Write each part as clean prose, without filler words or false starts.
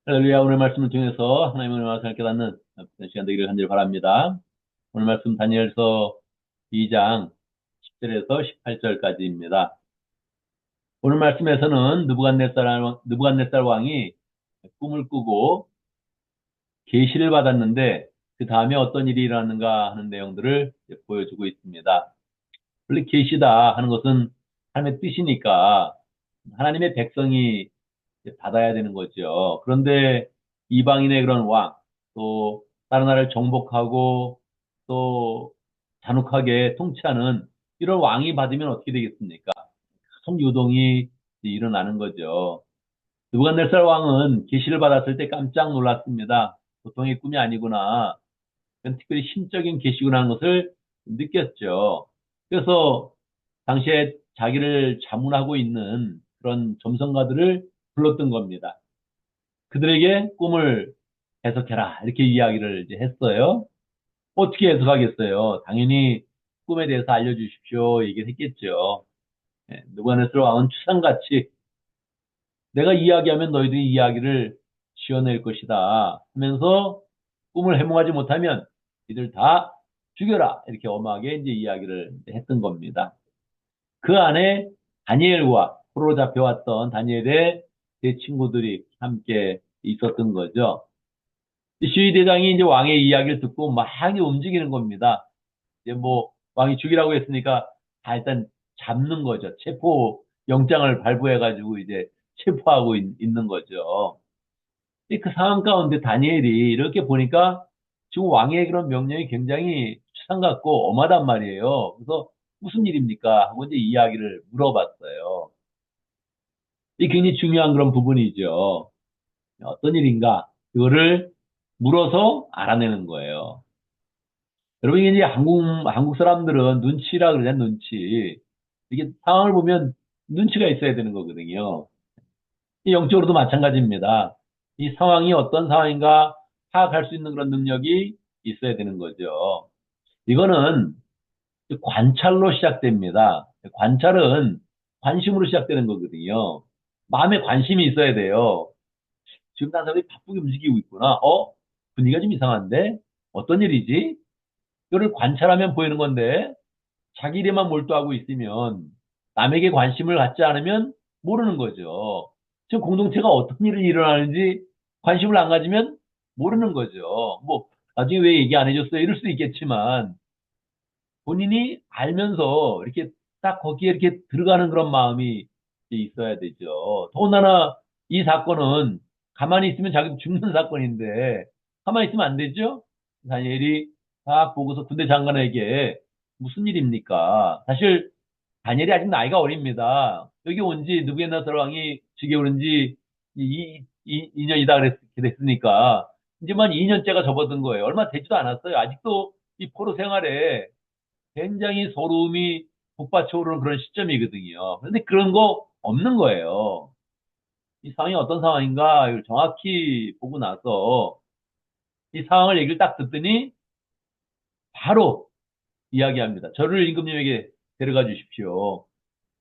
할렐루야. 오늘 말씀을 통해서 하나님의 말씀을 깨닫는 시간 되기를 간절히 바랍니다. 오늘 말씀 다니엘서 2장 10절에서 18절까지입니다. 오늘 말씀에서는 느부갓네살 왕이 꿈을 꾸고 계시를 받았는데 그 다음에 어떤 일이 일어났는가 하는 내용들을 보여주고 있습니다. 원래 계시다 하는 것은 하나님의 뜻이니까 하나님의 백성이 받아야 되는 거죠. 그런데 이방인의 그런 왕, 또 다른 나라를 정복하고 또 잔혹하게 통치하는 이런 왕이 받으면 어떻게 되겠습니까? 큰 요동이 일어나는 거죠. 느부갓네살 왕은 계시를 받았을 때 깜짝 놀랐습니다. 보통의 꿈이 아니구나. 이건 특별히 신적인 계시구나 하는 것을 느꼈죠. 그래서 당시에 자기를 자문하고 있는 그런 점성가들을 불렀던 겁니다. 그들에게 꿈을 해석해라. 이렇게 이야기를 이제 했어요. 어떻게 해석하겠어요? 당연히 꿈에 대해서 알려주십시오. 얘기를 했겠죠. 느부갓네살 왕은 추상같이 내가 이야기하면 너희들이 이야기를 지어낼 것이다 하면서 꿈을 해몽하지 못하면 이들 다 죽여라. 이렇게 엄하게 이제 이야기를 했던 겁니다. 그 안에 다니엘과 포로로 잡혀왔던 다니엘의 제 친구들이 함께 있었던 거죠. 시위대장이 이제 왕의 이야기를 듣고 막 움직이는 겁니다. 이제 뭐 왕이 죽이라고 했으니까 다 일단 잡는 거죠. 체포 영장을 발부해가지고 이제 체포하고 있는 거죠. 그 상황 가운데 다니엘이 이렇게 보니까 지금 왕의 그런 명령이 굉장히 추상 같고 엄하단 말이에요. 그래서 무슨 일입니까? 하고 이제 이야기를 물어봤어요. 이 굉장히 중요한 그런 부분이죠. 어떤 일인가? 그거를 물어서 알아내는 거예요. 여러분, 이게 이제 한국 사람들은 눈치라 그러잖아요, 눈치. 이게 상황을 보면 눈치가 있어야 되는 거거든요. 이 영적으로도 마찬가지입니다. 이 상황이 어떤 상황인가 파악할 수 있는 그런 능력이 있어야 되는 거죠. 이거는 관찰로 시작됩니다. 관찰은 관심으로 시작되는 거거든요. 마음에 관심이 있어야 돼요. 지금 난 사람이 바쁘게 움직이고 있구나. 분위기가 좀 이상한데? 어떤 일이지? 이거를 관찰하면 보이는 건데, 자기 일에만 몰두하고 있으면, 남에게 관심을 갖지 않으면 모르는 거죠. 지금 공동체가 어떤 일이 일어나는지 관심을 안 가지면 모르는 거죠. 뭐, 나중에 왜 얘기 안 해줬어요? 이럴 수도 있겠지만, 본인이 알면서 이렇게 딱 거기에 이렇게 들어가는 그런 마음이 있어야 되죠. 더군다나 이 사건은 가만히 있으면 자기도 죽는 사건인데 가만히 있으면 안 되죠? 다니엘이 딱 보고서 군대 장관에게 무슨 일입니까? 사실 다니엘이 아직 나이가 어립니다. 여기 온 지 느부갓네살 왕이 즉위오른 지 2년이다 그랬으니까 이제만 2년째가 접어든 거예요. 얼마 되지도 않았어요. 아직도 이 포로 생활에 굉장히 소름이 북받쳐 오르는 그런 시점이거든요. 그런데 그런 거 없는 거예요. 이 상황이 어떤 상황인가 이걸 정확히 보고 나서 이 상황을 얘기를 딱 듣더니 바로 이야기합니다. 저를 임금님에게 데려가 주십시오.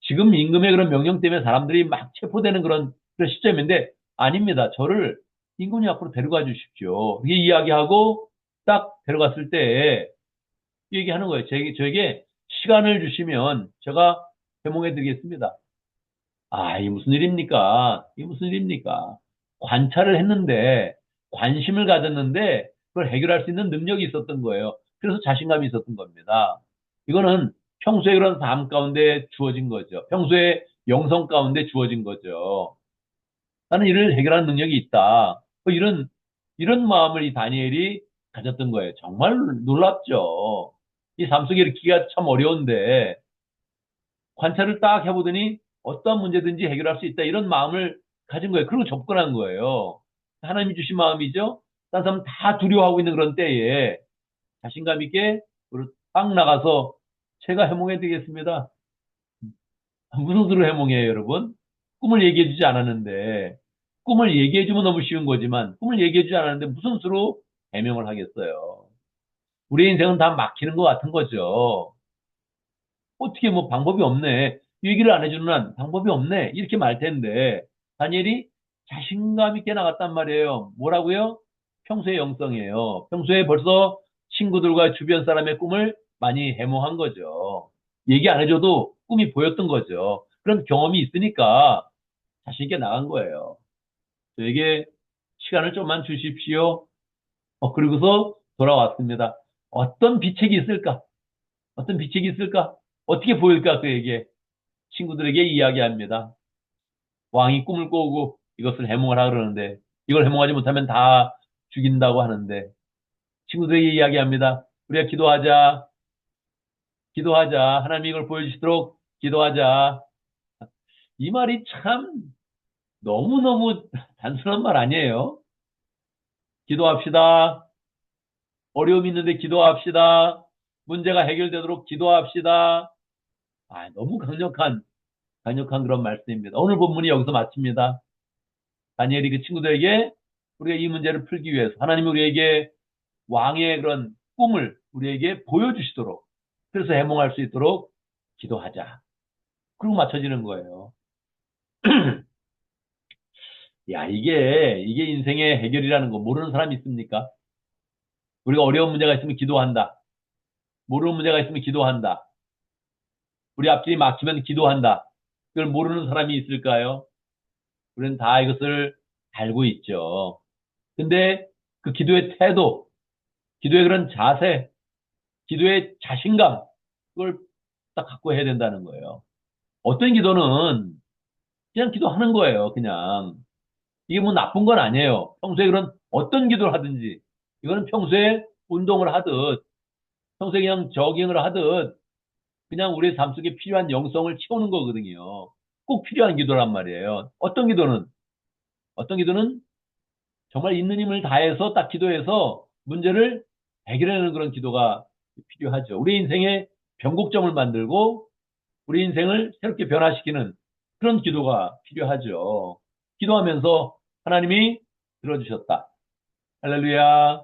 지금 임금의 그런 명령 때문에 사람들이 막 체포되는 그런 시점인데 아닙니다. 저를 임금님 앞으로 데려가 주십시오. 이게 이야기하고 딱 데려갔을 때 얘기하는 거예요. 저에게 시간을 주시면 제가 해몽해 드리겠습니다. 아, 이 무슨 일입니까? 이 무슨 일입니까? 관찰을 했는데, 관심을 가졌는데, 그걸 해결할 수 있는 능력이 있었던 거예요. 그래서 자신감이 있었던 겁니다. 이거는 평소에 그런 삶 가운데 주어진 거죠. 평소에 영성 가운데 주어진 거죠. 나는 이를 해결하는 능력이 있다. 이런 마음을 이 다니엘이 가졌던 거예요. 정말 놀랍죠. 이 삶 속에 이르기가 참 어려운데, 관찰을 딱 해보더니 어떠한 문제든지 해결할 수 있다. 이런 마음을 가진 거예요. 그리고 접근한 거예요. 하나님이 주신 마음이죠. 다른 사람 다 두려워하고 있는 그런 때에 자신감 있게 딱 나가서 제가 해몽해 드리겠습니다. 무슨 수로 해몽해요, 여러분? 꿈을 얘기해 주지 않았는데, 꿈을 얘기해 주면 너무 쉬운 거지만, 꿈을 얘기해 주지 않았는데 무슨 수로 해명을 하겠어요? 우리 인생은 다 막히는 것 같은 거죠. 어떻게 뭐 방법이 없네. 얘기를 안 해주는 한 방법이 없네. 이렇게 말 텐데, 다니엘이 자신감 있게 나갔단 말이에요. 뭐라고요? 평소의 영성이에요. 평소에 벌써 친구들과 주변 사람의 꿈을 많이 해몽한 거죠. 얘기 안 해줘도 꿈이 보였던 거죠. 그런 경험이 있으니까 자신 있게 나간 거예요. 저에게 시간을 좀만 주십시오. 그리고서 돌아왔습니다. 어떤 비책이 있을까? 어떤 비책이 있을까? 어떻게 보일까? 그에게 친구들에게 이야기합니다. 왕이 꿈을 꾸고 이것을 해몽을 하라 그러는데 이걸 해몽하지 못하면 다 죽인다고 하는데 친구들에게 이야기합니다. 우리가 기도하자. 기도하자. 하나님이 이걸 보여주시도록 기도하자. 이 말이 참 너무너무 단순한 말 아니에요? 기도합시다. 어려움이 있는데 기도합시다. 문제가 해결되도록 기도합시다. 너무 강력한 그런 말씀입니다. 오늘 본문이 여기서 마칩니다. 다니엘이 그 친구들에게 우리가 이 문제를 풀기 위해서 하나님이 우리에게 왕의 그런 꿈을 우리에게 보여주시도록 그래서 해몽할 수 있도록 기도하자. 그리고 맞춰지는 거예요. 야, 이게 인생의 해결이라는 거 모르는 사람이 있습니까? 우리가 어려운 문제가 있으면 기도한다. 모르는 문제가 있으면 기도한다. 우리 앞길이 막히면 기도한다. 그걸 모르는 사람이 있을까요? 우리는 다 이것을 알고 있죠. 근데 그 기도의 태도, 기도의 그런 자세, 기도의 자신감, 그걸 딱 갖고 해야 된다는 거예요. 어떤 기도는 그냥 기도하는 거예요, 그냥. 이게 뭐 나쁜 건 아니에요. 평소에 그런 어떤 기도를 하든지, 이거는 평소에 운동을 하듯, 평소에 그냥 저깅을 하듯, 그냥 우리의 삶 속에 필요한 영성을 채우는 거거든요. 꼭 필요한 기도란 말이에요. 어떤 기도는 정말 있는 힘을 다해서 딱 기도해서 문제를 해결하는 그런 기도가 필요하죠. 우리 인생의 변곡점을 만들고 우리 인생을 새롭게 변화시키는 그런 기도가 필요하죠. 기도하면서 하나님이 들어주셨다. 할렐루야.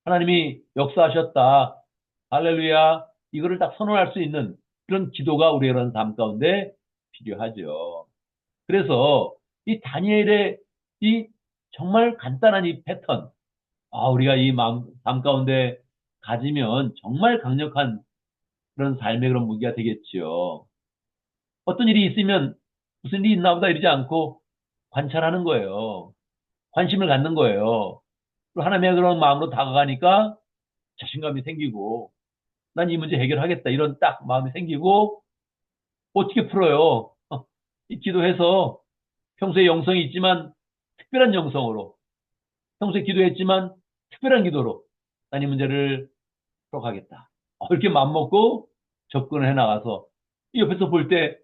하나님이 역사하셨다. 할렐루야. 이거를 딱 선언할 수 있는 그런 기도가 우리의 그런 삶 가운데 필요하죠. 그래서 이 다니엘의 이 정말 간단한 이 패턴, 우리가 이 삶 가운데 가지면 정말 강력한 그런 삶의 그런 무기가 되겠지요. 어떤 일이 있으면 무슨 일이 있나 보다 이러지 않고 관찰하는 거예요. 관심을 갖는 거예요. 그리고 하나님의 그런 마음으로 다가가니까 자신감이 생기고 난 이 문제 해결하겠다 이런 딱 마음이 생기고 어떻게 풀어요? 이 기도해서 평소에 영성이 있지만 특별한 영성으로 평소에 기도했지만 특별한 기도로 난 이 문제를 풀어가겠다. 이렇게 마음먹고 접근을 해나가서 이 옆에서 볼 때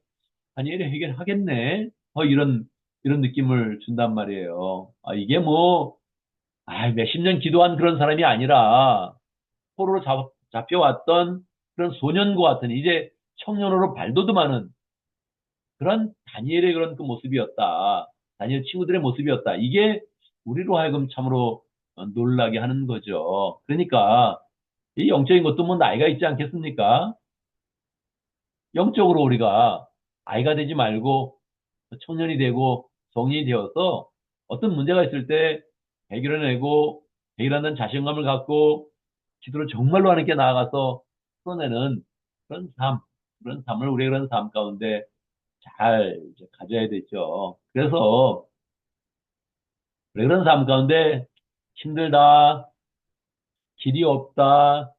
다니엘이 해결하겠네. 이런 느낌을 준단 말이에요. 이게 뭐, 몇십 년 기도한 그런 사람이 아니라 포로로 잡혀왔던 그런 소년과 같은 이제 청년으로 발돋움하는 그런 다니엘의 그런 그 모습이었다. 다니엘 친구들의 모습이었다. 이게 우리로 하여금 참으로 놀라게 하는 거죠. 그러니까 이 영적인 것도 뭐 나이가 있지 않겠습니까? 영적으로 우리가 아이가 되지 말고 청년이 되고 성인이 되어서 어떤 문제가 있을 때 해결해내고 해결한다는 자신감을 갖고 기도를 정말로 하나님께 나아가서 풀어내는 그런 삶, 그런 삶을 우리의 그런 삶 가운데 잘 이제 가져야 되죠. 그래서 우리 그런 삶 가운데 힘들다, 길이 없다,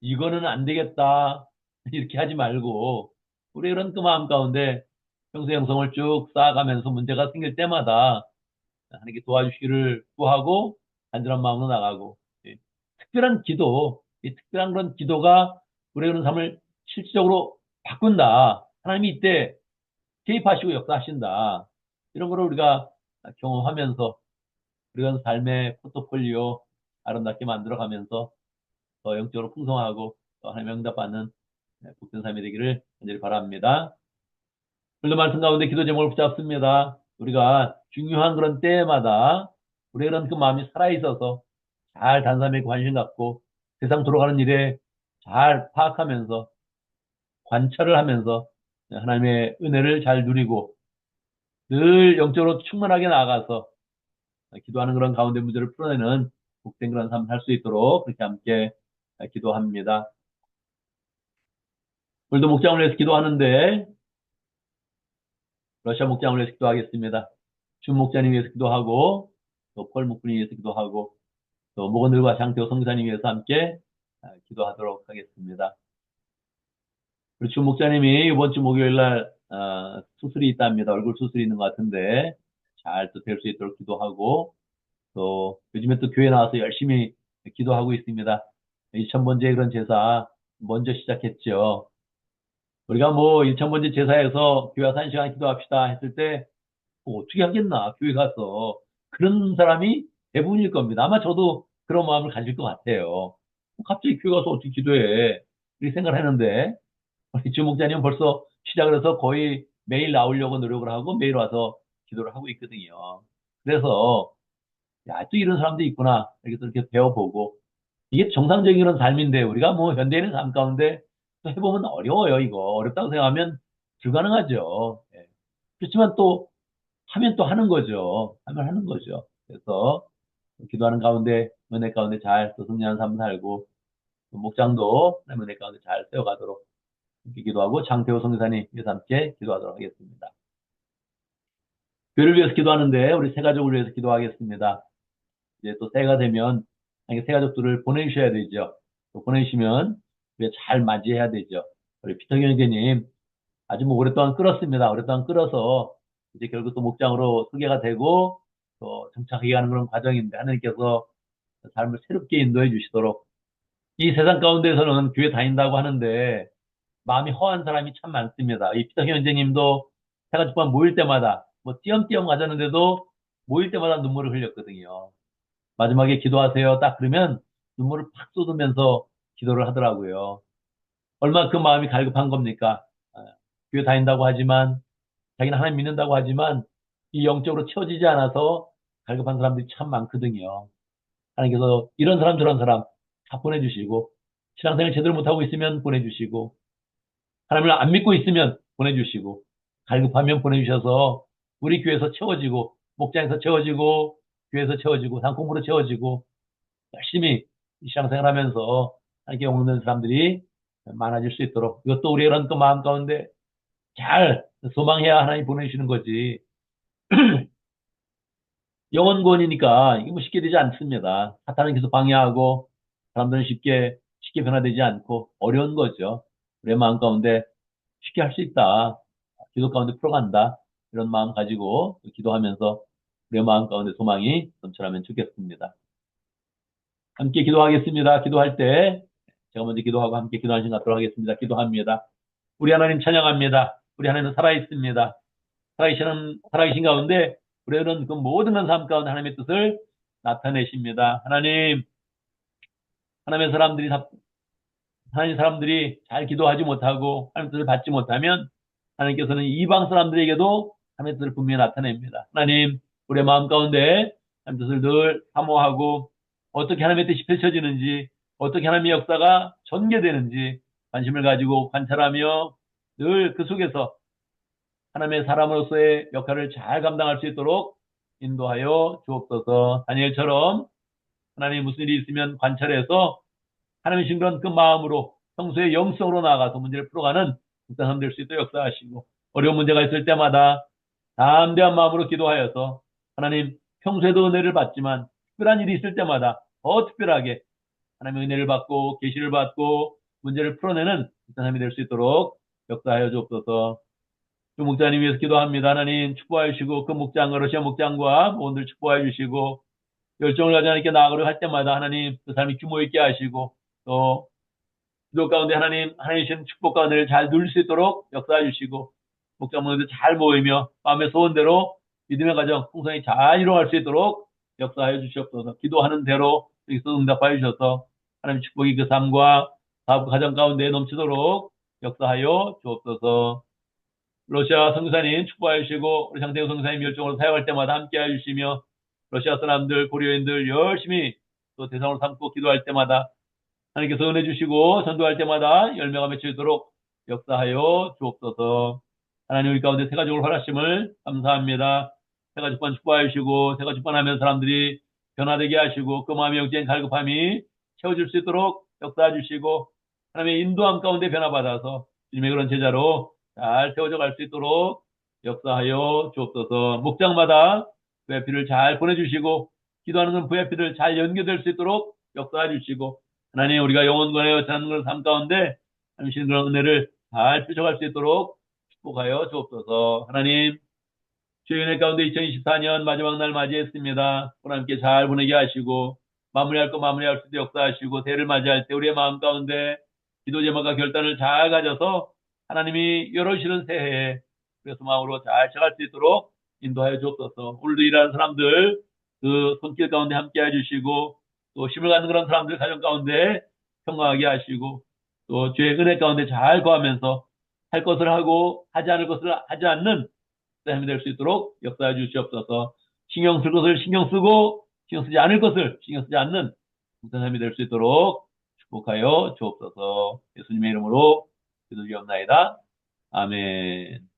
이거는 안 되겠다 이렇게 하지 말고 우리 그런 그 마음 가운데 평소 영성을 쭉 쌓아가면서 문제가 생길 때마다 하나님께 도와주시기를 구하고 간절한 마음으로 나가고 특별한 기도, 이 특별한 그런 기도가 우리의 그런 삶을 실질적으로 바꾼다. 하나님이 이때 개입하시고 역사하신다. 이런 거를 우리가 경험하면서 우리가 삶의 포트폴리오 아름답게 만들어가면서 더 영적으로 풍성하고 또 하나님의 응답받는 복된 삶이 되기를 간절히 바랍니다. 오늘도 말씀 가운데 기도 제목을 붙잡습니다. 우리가 중요한 그런 때마다 우리의 그런 그 마음이 살아있어서 잘 단삼에 관심 갖고 세상 돌아가는 일에 잘 파악하면서 관찰을 하면서 하나님의 은혜를 잘 누리고 늘 영적으로 충만하게 나아가서 기도하는 그런 가운데 문제를 풀어내는 복된 그런 삶을 할 수 있도록 그렇게 함께 기도합니다. 오늘도 목장을 위해서 기도하는데 러시아 목장을 위해서 기도하겠습니다. 준 목자님 위해서 기도하고 또 폴 목사님 위해서 기도하고 또 목원들과 장태호 성사님 위해서 함께 기도하도록 하겠습니다. 우리 준 목자님이 이번 주 목요일 날 수술이 있답니다. 얼굴 수술이 있는 것 같은데 잘 또 될 수 있도록 기도하고 또 요즘에 또 교회 나와서 열심히 기도하고 있습니다. 2000번째 그런 제사 먼저 시작했죠. 우리가 뭐 1000번째 제사에서 교회 와서 1시간 기도합시다 했을 때 어떻게 하겠나 교회 가서 그런 사람이 대부분일 겁니다. 아마 저도 그런 마음을 가질 것 같아요. 갑자기 교회 가서 어떻게 기도해 이렇게 생각을 했는데 우리 주 목자님은 벌써 시작을 해서 거의 매일 나오려고 노력을 하고 매일 와서 기도를 하고 있거든요. 그래서 야, 또 이런 사람도 있구나 이렇게 또 이렇게 배워보고 이게 정상적인 그런 삶인데 우리가 뭐 현대인의 삶 가운데 또 해보면 어려워요. 이거 어렵다고 생각하면 불가능하죠. 예. 그렇지만 또 하면 또 하는 거죠. 하면 하는 거죠. 그래서 기도하는 가운데 은혜 가운데 잘 또 승리하는 삶 살고 또 목장도 은혜 가운데 잘 세워가도록 함께 기도하고 장태호 성교사님 위해서 함께 기도하도록 하겠습니다. 교회를 위해서 기도하는데 우리 새 가족을 위해서 기도하겠습니다. 이제 또 새해가 되면 새 가족들을 보내주셔야 되죠. 또 보내주시면 우리가 잘 맞이해야 되죠. 우리 피터경 형제님 아주 뭐 오랫동안 끌었습니다. 오랫동안 끌어서 이제 결국 또 목장으로 소개가 되고 또 정착하게 가는 그런 과정인데 하나님께서 삶을 새롭게 인도해 주시도록 이 세상 가운데서는 교회 다닌다고 하는데 마음이 허한 사람이 참 많습니다. 이 피터경 형제님도 해가지고 모일 때마다 뭐 띄엄띄엄 가졌는데도 모일 때마다 눈물을 흘렸거든요. 마지막에 기도하세요. 딱 그러면 눈물을 팍 쏟으면서 기도를 하더라고요. 얼마나 그 마음이 갈급한 겁니까? 교회 다닌다고 하지만, 자기는 하나님 믿는다고 하지만, 이 영적으로 채워지지 않아서 갈급한 사람들이 참 많거든요. 하나님께서 이런 사람 저런 사람 다 보내주시고, 신앙생활 제대로 못하고 있으면 보내주시고, 하나님을 안 믿고 있으면 보내주시고, 갈급하면 보내주셔서, 우리 교회에서 채워지고, 목장에서 채워지고, 교회에서 채워지고, 상공부로 채워지고, 열심히 신앙생활 하면서 하나님께 오는 사람들이 많아질 수 있도록 이것도 우리의 그런 또 마음 가운데 잘 소망해야 하나님 보내주시는 거지. 영원 구원이니까 이게 뭐 쉽게 되지 않습니다. 사탄은 계속 방해하고 사람들은 쉽게 변화되지 않고 어려운 거죠. 우리의 마음 가운데 쉽게 할 수 있다. 기도 가운데 풀어간다. 이런 마음 가지고 기도하면서 우리의 마음 가운데 소망이 넘쳐나면 좋겠습니다. 함께 기도하겠습니다. 기도할 때 제가 먼저 기도하고 함께 기도하는 시간 갖도록 하겠습니다. 기도합니다. 우리 하나님 찬양합니다. 우리 하나님은 살아있습니다. 살아계신 가운데 우리는 그 모든 삶 가운데 하나님의 뜻을 나타내십니다. 하나님의 사람들이 하나님 사람들이 잘 기도하지 못하고 하나님 뜻을 받지 못하면 하나님께서는 이방 사람들에게도 하나님의 뜻을 분명히 나타냅니다. 하나님, 우리의 마음 가운데 하나님 뜻을 늘 사모하고 어떻게 하나님의 뜻이 펼쳐지는지 어떻게 하나님의 역사가 전개되는지 관심을 가지고 관찰하며 늘 그 속에서 하나님의 사람으로서의 역할을 잘 감당할 수 있도록 인도하여 주옵소서. 다니엘처럼 하나님 무슨 일이 있으면 관찰해서 하나님의 신그런 그 마음으로 평소에 영성으로 나아가서 문제를 풀어가는 사람 될 수 있도록 역사하시고 어려운 문제가 있을 때마다 담대한 마음으로 기도하여서 하나님 평소에도 은혜를 받지만 특별한 일이 있을 때마다 더 특별하게 하나님의 은혜를 받고 계시를 받고 문제를 풀어내는 사람이 될 수 있도록 역사하여 주옵소서. 주 목자님 위해서 기도합니다. 하나님 축복하여 주시고 그 목장과 러시아 목장과 모원들 축복하여 주시고 열정을 가지고 하나님께 나아가려 할 때마다 하나님 그 삶이 규모 있게 하시고 또 기도 가운데 하나님 주신 축복과 은혜를 잘 누릴 수 있도록 역사해 주시고 목장모님들 잘 모이며 마음의 소원대로 믿음의 가정 풍성히 잘 이루어갈 수 있도록 역사하여 주시옵소서. 기도하는 대로 여기서 응답하여 주셔서 하나님 축복이 그 삶과 사업 가정 가운데 넘치도록 역사하여 주옵소서. 러시아 선교사님 축복하여 주시고 우리 장태우 선교사님 열정으로 사역할 때마다 함께해 주시며 러시아 사람들 고려인들 열심히 또 대상으로 삼고 기도할 때마다 하나님께서 은혜 주시고 전도할 때마다 열매가 맺혀지도록 역사하여 주옵소서. 하나님 우리 가운데 새 가족을 허락하심을 감사합니다. 새 가족만 축복하여 주시고 새 가족만 하면 사람들이 변화되게 하시고 그 마음의 영적인 갈급함이 채워질 수 있도록 역사해 주시고 하나님의 인도함 가운데 변화받아서 주님의 그런 제자로 잘 세워져 갈 수 있도록 역사하여 주옵소서. 목장마다 VIP를 잘 보내주시고 기도하는 건 VIP들 잘 연결될 수 있도록 역사해 주시고 하나님 우리가 영혼권에 사는 그런 삶 가운데 하나님 그런 은혜를 잘 펼쳐갈 수 있도록 축복하여 주옵소서. 하나님 주의 은혜 가운데 2024년 마지막 날 맞이했습니다. 하나님께 잘 보내게 하시고 마무리할 거 마무리할 수 있도록 역사하시고 새해를 맞이할 때 우리의 마음 가운데 기도 제목과 결단을 잘 가져서 하나님이 열어주시는 새해에 그래서 마음으로 잘 시작할 수 있도록 인도하여 주옵소서. 오늘도 일하는 사람들 그 손길 가운데 함께 해주시고 또 힘을 갖는 그런 사람들 가정 가운데 평강하게 하시고 또 주의 은혜 가운데 잘 거하면서 할 것을 하고 하지 않을 것을 하지 않는 삶이 될 수 있도록 역사해 주시옵소서. 신경 쓸 것을 신경 쓰고 신경 쓰지 않을 것을 신경 쓰지 않는 삶이 될 수 있도록 축복하여 주옵소서. 예수님의 이름으로 기도드리옵나이다. 아멘.